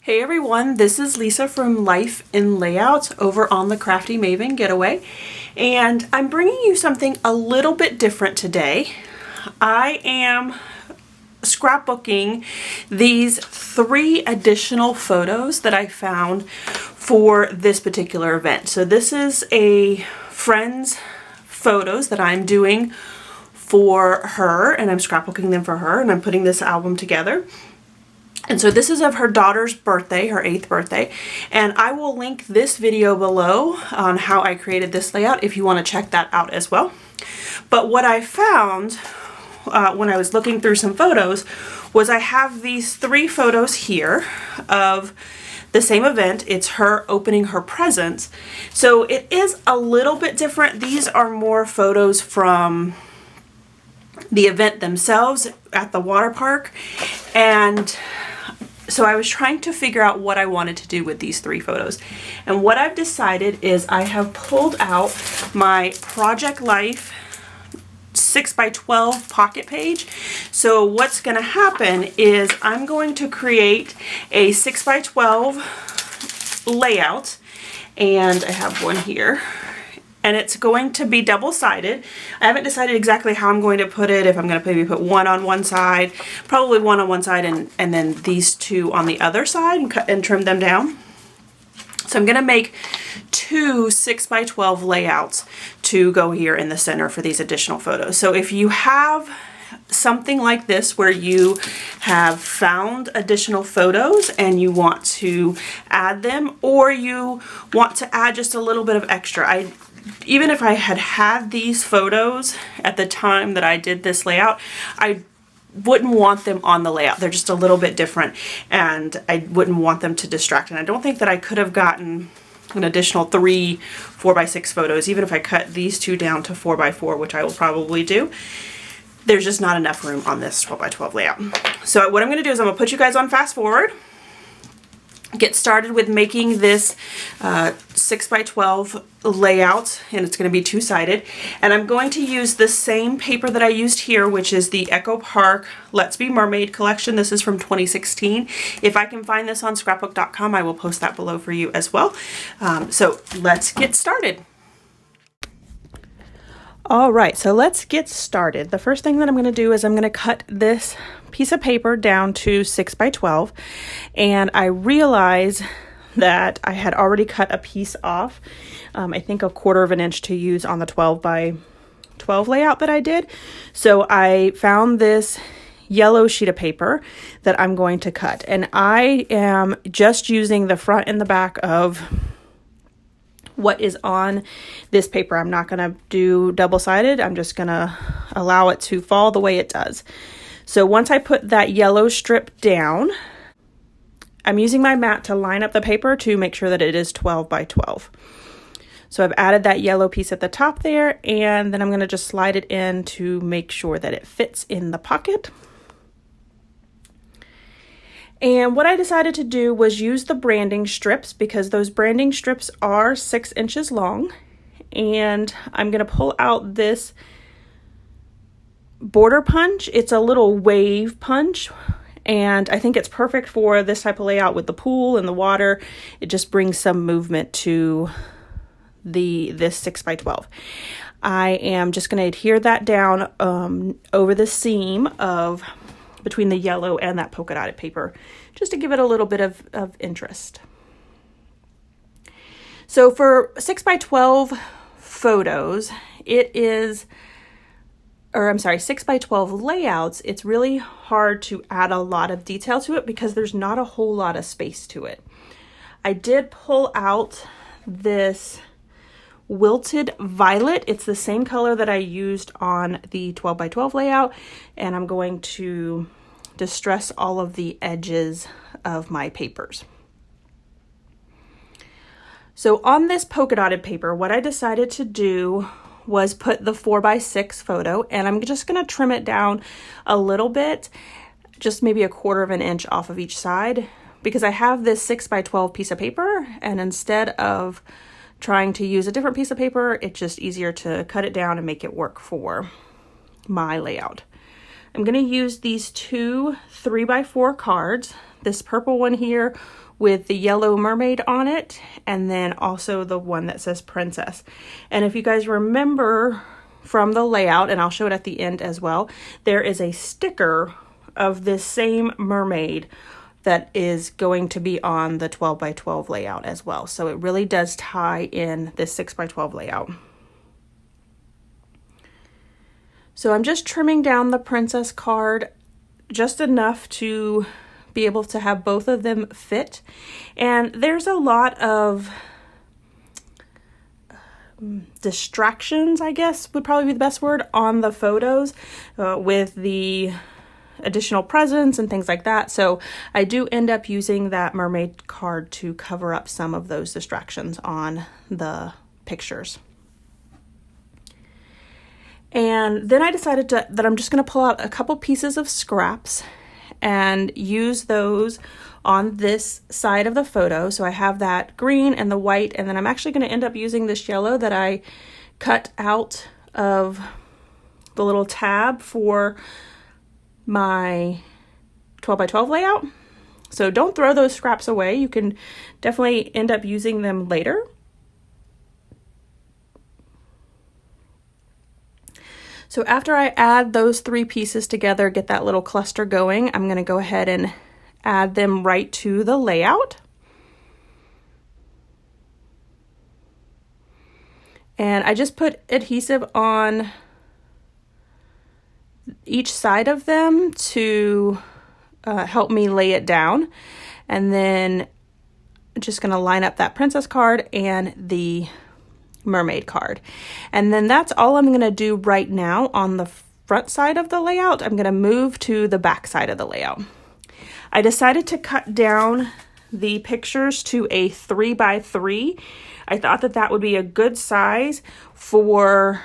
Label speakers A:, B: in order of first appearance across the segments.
A: Hey everyone, this is Lisa from Life in Layout over on the Crafty Maven Getaway, and I'm bringing you something a little bit different today. I am scrapbooking these 3 additional photos that I found for this particular event. So this is a friend's photos that I'm doing for her, and I'm scrapbooking them for her, and I'm putting this album together. And so this is of her daughter's birthday, her 8th birthday, and I will link this video below on how I created this layout if you want to check that out as well. But what I found when I was looking through some photos was I have these 3 photos here of the same event. It's her opening her presents. So it is a little bit different. These are more photos from the event themselves at the water park, and so I was trying to figure out what I wanted to do with these 3 photos. And what I've decided is I have pulled out my Project Life 6x12 pocket page. So what's going to happen is I'm going to create a 6x12 layout, and I have one here. And it's going to be double-sided. I haven't decided exactly how I'm going to put it, if I'm going to maybe put one on one side, probably one on one side and then these 2 on the other side, and cut and trim them down. So I'm going to make 2 6x12 layouts to go here in the center for these additional photos. So if you have something like this where you have found additional photos and you want to add them, or you want to add just a little bit of extra, even if I had had these photos at the time that I did this layout, I wouldn't want them on the layout. They're just a little bit different, and I wouldn't want them to distract. And I don't think that I could have gotten an additional 3 4x6 photos, even if I cut these 2 down to 4x4, which I will probably do. There's just not enough room on this 12x12 layout. So what I'm going to do is I'm going to put you guys on fast forward, get started with making this 6x12 layout, and it's going to be 2-sided. And I'm going to use the same paper that I used here, which is the Echo Park Let's Be Mermaid collection. This is from 2016. If I can find this on scrapbook.com, I will post that below for you as well. So let's get started. All right, so let's get started. The first thing that I'm going to do is I'm going to cut this piece of paper down to 6x12, and I realize that I had already cut a piece off, I think 1/4 of an inch to use on the 12x12 layout that I did. So I found this yellow sheet of paper that I'm going to cut, and I am just using the front and the back of what is on this paper. I'm not going to do double-sided. I'm just going to allow it to fall the way it does. So once I put that yellow strip down, I'm using my mat to line up the paper to make sure that it is 12x12. So I've added that yellow piece at the top there, and then I'm going to just slide it in to make sure that it fits in the pocket. And what I decided to do was use the branding strips, because those branding strips are 6 inches long. And I'm going to pull out this border punch. It's a little wave punch, and I think it's perfect for this type of layout with the pool and the water. It just brings some movement to this 6x12. I am just going to adhere that down over the seam of between the yellow and that polka dotted paper, just to give it a little bit of interest. So for 6x12 photos, 6x12 layouts, it's really hard to add a lot of detail to it because there's not a whole lot of space to it. I did pull out this wilted violet. It's the same color that I used on the 12x12 layout, and I'm going to distress all of the edges of my papers. So on this polka dotted paper, what I decided to do was put the 4x6 photo, and I'm just going to trim it down a little bit, just maybe 1/4 of an inch off of each side, because I have this 6x12 piece of paper, and instead of trying to use a different piece of paper, it's just easier to cut it down and make it work for my layout. I'm going to use these 2 3x4 cards. this purple one here with the yellow mermaid on it, and then also the one that says princess. And if you guys remember from the layout, and I'll show it at the end as well, there is a sticker of this same mermaid that is going to be on the 12 by 12 layout as well. So it really does tie in this 6 by 12 layout. So I'm just trimming down the princess card just enough to be able to have both of them fit. And there's a lot of distractions, I guess would probably be the best word, on the photos with the additional presents and things like that. So I do end up using that mermaid card to cover up some of those distractions on the pictures. And then I decided that I'm just going to pull out a couple pieces of scraps and use those on this side of the photo. So I have that green and the white, and then I'm actually going to end up using this yellow that I cut out of the little tab for my 12 by 12 layout. So don't throw those scraps away. You can definitely end up using them later. So after I add those three pieces together, get that little cluster going, I'm going to go ahead and add them right to the layout. And I just put adhesive on each side of them to help me lay it down. And then I'm just going to line up that princess card and the mermaid card. And then that's all I'm going to do right now on the front side of the layout. I'm going to move to the back side of the layout. I decided to cut down the pictures to a 3 by 3. I thought that that would be a good size for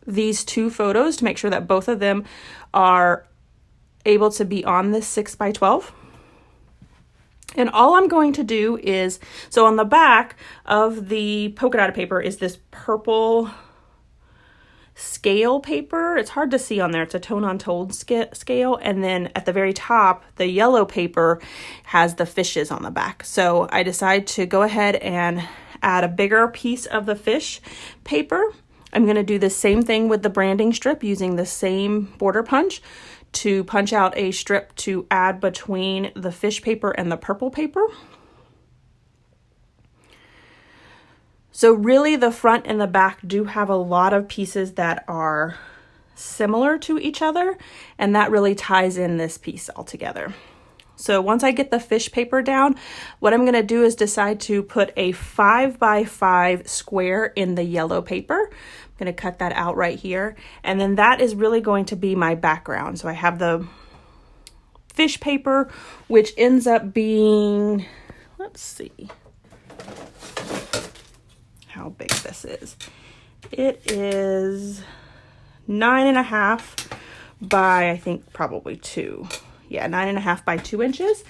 A: these two photos to make sure that both of them are able to be on this 6 by 12. And all I'm going to do is, so on the back of the polka dotted paper is this purple scale paper. It's hard to see on there. It's a tone-on-tone scale. And then at the very top, the yellow paper has the fishes on the back. So I decided to go ahead and add a bigger piece of the fish paper. I'm going to do the same thing with the branding strip using the same border punch to punch out a strip to add between the fish paper and the purple paper. So really the front and the back do have a lot of pieces that are similar to each other, and that really ties in this piece all together. So once I get the fish paper down, what I'm going to do is decide to put a 5 by 5 square in the yellow paper. I'm going to cut that out right here. And then that is really going to be my background. So I have the fish paper, which ends up being, let's see how big this is. It is 9.5 by, I think, probably 2. Yeah, 9.5 by 2 inches.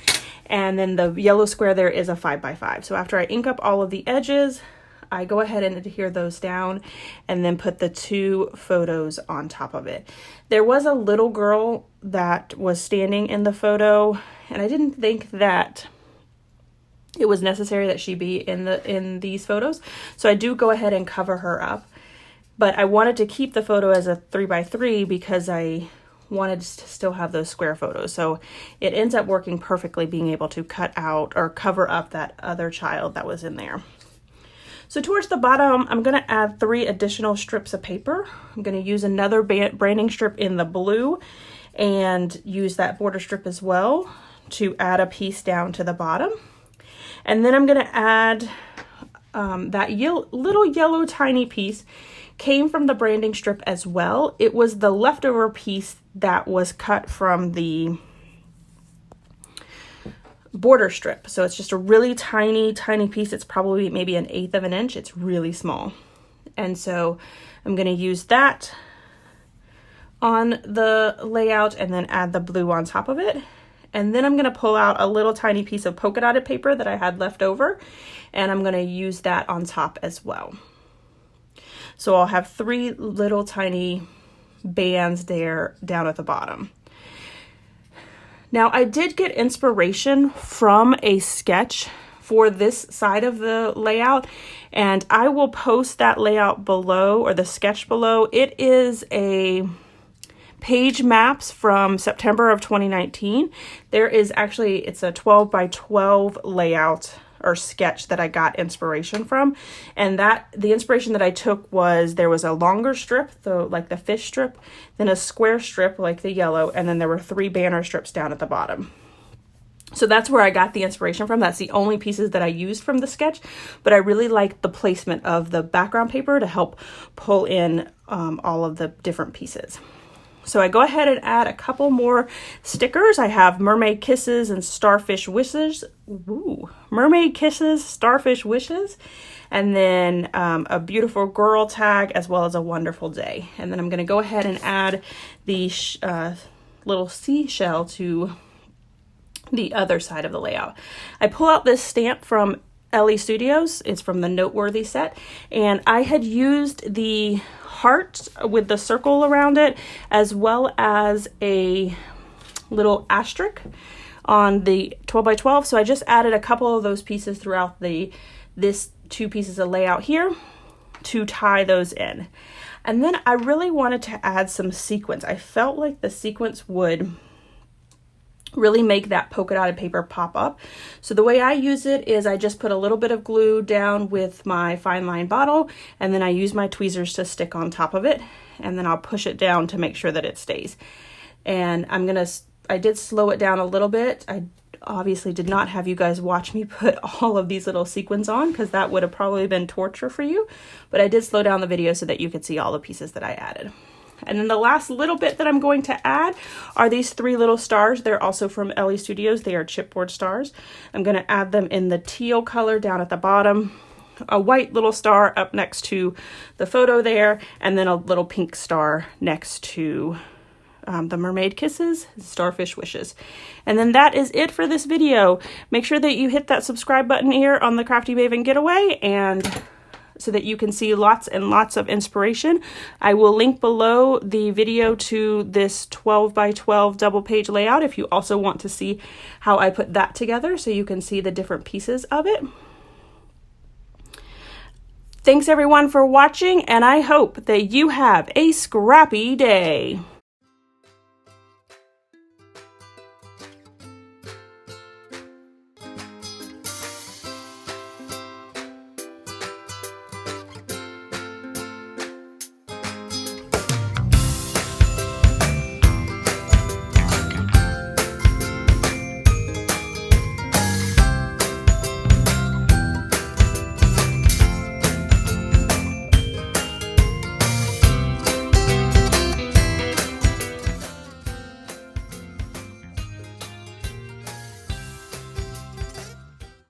A: And then the yellow square there is a 5 by 5. So after I ink up all of the edges, I go ahead and adhere those down and then put the two photos on top of it. There was a little girl that was standing in the photo, and I didn't think that it was necessary that she be in these photos. So I do go ahead and cover her up. But I wanted to keep the photo as a 3 by 3 because I wanted to still have those square photos. So it ends up working perfectly, being able to cut out or cover up that other child that was in there. So towards the bottom, I'm going to add 3 additional strips of paper. I'm going to use another branding strip in the blue and use that border strip as well to add a piece down to the bottom. And then I'm going to add that little yellow tiny piece came from the branding strip as well. It was the leftover piece that was cut from the border strip. So it's just a really tiny piece. It's probably maybe 1/8 of an inch. It's really small. And so I'm going to use that on the layout and then add the blue on top of it. And then I'm going to pull out a little tiny piece of polka dotted paper that I had left over, and I'm going to use that on top as well. So I'll have 3 little tiny bands there down at the bottom. Now I did get inspiration from a sketch for this side of the layout, and I will post that layout below, or the sketch below. It is a page maps from September of 2019. There is actually, it's a 12 by 12 layout or sketch that I got inspiration from, and that the inspiration that I took was, there was a longer strip, like the fish strip, then a square strip like the yellow, and then there were 3 banner strips down at the bottom. So that's where I got the inspiration from. That's the only pieces that I used from the sketch, but I really liked the placement of the background paper to help pull in all of the different pieces. So I go ahead and add a couple more stickers. I have Mermaid Kisses and Starfish Wishes. Ooh, Mermaid Kisses, Starfish Wishes. And then a beautiful girl tag, as well as a wonderful day. And then I'm going to go ahead and add the little seashell to the other side of the layout. I pull out this stamp from LE Studios. It's from the Noteworthy set, and I had used the heart with the circle around it, as well as a little asterisk on the 12 by 12. So I just added a couple of those pieces throughout this 2 pieces of layout here to tie those in. And then I really wanted to add some sequins. I felt like the sequins would really make that polka dotted paper pop up. So the way I use it is I just put a little bit of glue down with my fine line bottle, and then I use my tweezers to stick on top of it, and then I'll push it down to make sure that it stays. And I did slow it down a little bit. I obviously did not have you guys watch me put all of these little sequins on, because that would have probably been torture for you, but I did slow down the video so that you could see all the pieces that I added. And then the last little bit that I'm going to add are these 3 little stars. They're also from LE Studios. They are chipboard stars. I'm going to add them in the teal color down at the bottom, a white little star up next to the photo there, and then a little pink star next to the Mermaid Kisses, Starfish Wishes. And then that is it for this video. Make sure that you hit that subscribe button here on the Crafty Maven Getaway, and so that you can see lots and lots of inspiration. I will link below the video to this 12 by 12 double page layout if you also want to see how I put that together, so you can see the different pieces of it. Thanks everyone for watching, and I hope that you have a scrappy day.